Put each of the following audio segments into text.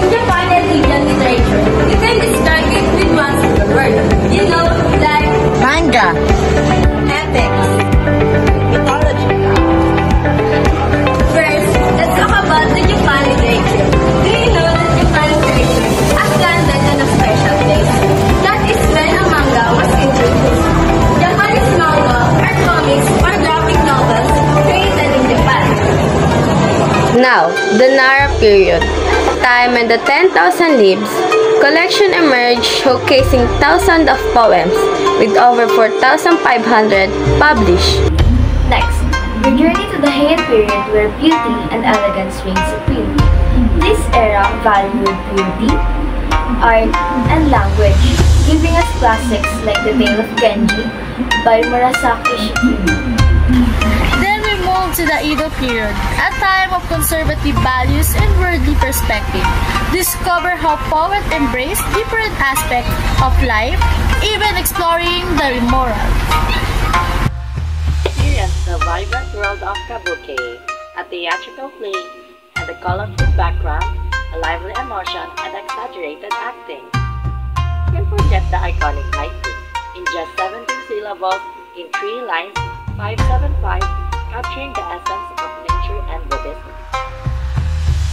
In Japan and Indian literature, you can describe it with one single word. You know, like Manga. epics, mythology. First, let's talk about the Japan literature. Do you know that Japan literature has landed on a special place? That is when a manga was introduced. Japanese manga are comics or graphic novels created in Japan. Now, the Nara period. Time and the 10,000 Leaves collection emerged showcasing thousands of poems with over 4,500 published. Next, we journey to the Heian period where beauty and elegance reign supreme. This era valued beauty, art, and language, giving us classics like The Tale of Genji by Murasaki Shikibu. Then we move to the Edo period, a time of conservative values and worldly perspective. Discover how poets embrace different aspects of life, even exploring the immoral. Experience the vibrant world of Kabuki, a theatrical play, and the colorful background, a lively emotion, and exaggerated acting. Can't forget the iconic haiku, in just 17 syllables, in 3 lines, 575, capturing the essence of nature and Buddhism.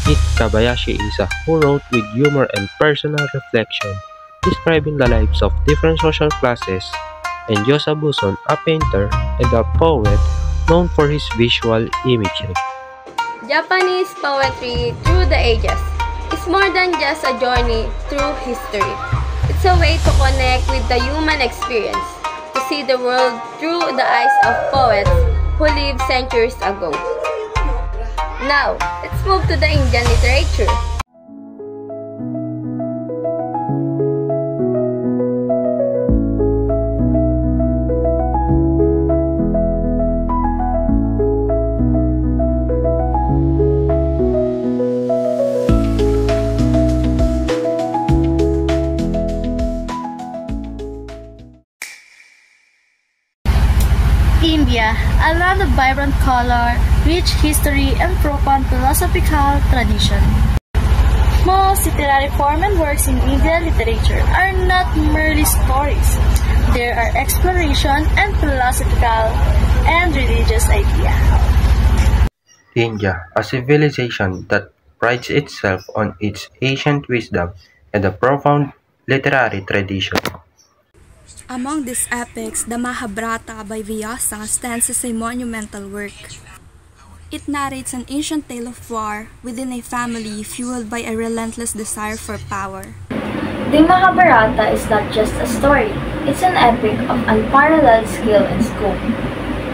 It Kabayashi Isa, who wrote with humor and personal reflection, describing the lives of different social classes, and Yosa Buson, a painter and a poet known for his visual imagery. Japanese poetry through the ages is more than just a journey through history. It's a way to connect with the human experience, to see the world through the eyes of poets who lived centuries ago. Now, let's move to the Indian literature. India, a land of vibrant color, rich history, and profound philosophical tradition. Most literary forms and works in Indian literature are not merely stories. There are exploration and philosophical and religious ideas. India, a civilization that prides itself on its ancient wisdom and a profound literary tradition. Among these epics, the Mahabharata by Vyasa stands as a monumental work. It narrates an ancient tale of war within a family fueled by a relentless desire for power. The Mahabharata is not just a story, it's an epic of unparalleled skill and scope.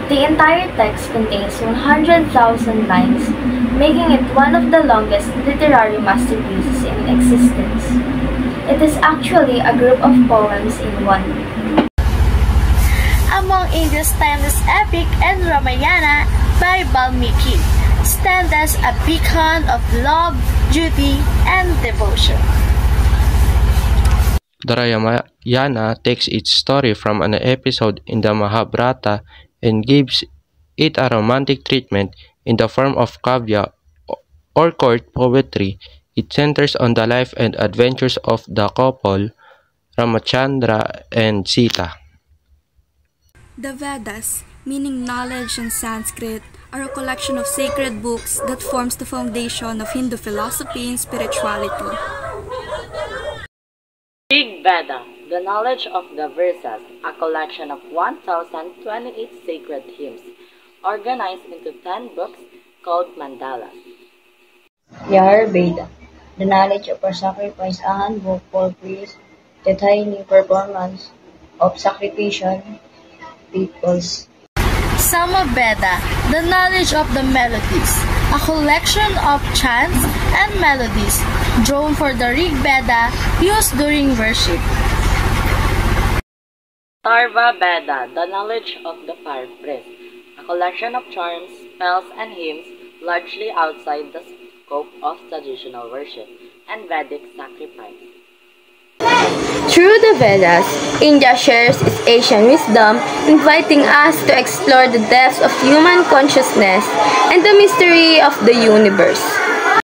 The entire text contains 100,000 lines, making it one of the longest literary masterpieces in existence. It is actually a group of poems in one. Among India's timeless epic and Ramayana by Valmiki stand as a beacon of love, duty, and devotion. The Ramayana takes its story from an episode in the Mahabharata and gives it a romantic treatment in the form of kavya or court poetry. It centers on the life and adventures of the couple Ramachandra and Sita. The Vedas, meaning knowledge in Sanskrit, are a collection of sacred books that forms the foundation of Hindu philosophy and spirituality. Rig Veda, the knowledge of the Versas, a collection of 1,028 sacred hymns, organized into 10 books called mandalas. Yajur Veda, the knowledge of a sacrifice, a handbook for priests detailing performance of sacrificial rituals. Samaveda, the knowledge of the melodies, a collection of chants and melodies drawn for the Rig Veda used during worship. Tarva Veda, the knowledge of the fire priest, a collection of charms, spells, and hymns largely outside the scope of traditional worship and Vedic sacrifice. Through the Vedas, India shares its Asian wisdom, inviting us to explore the depths of human consciousness and the mystery of the universe.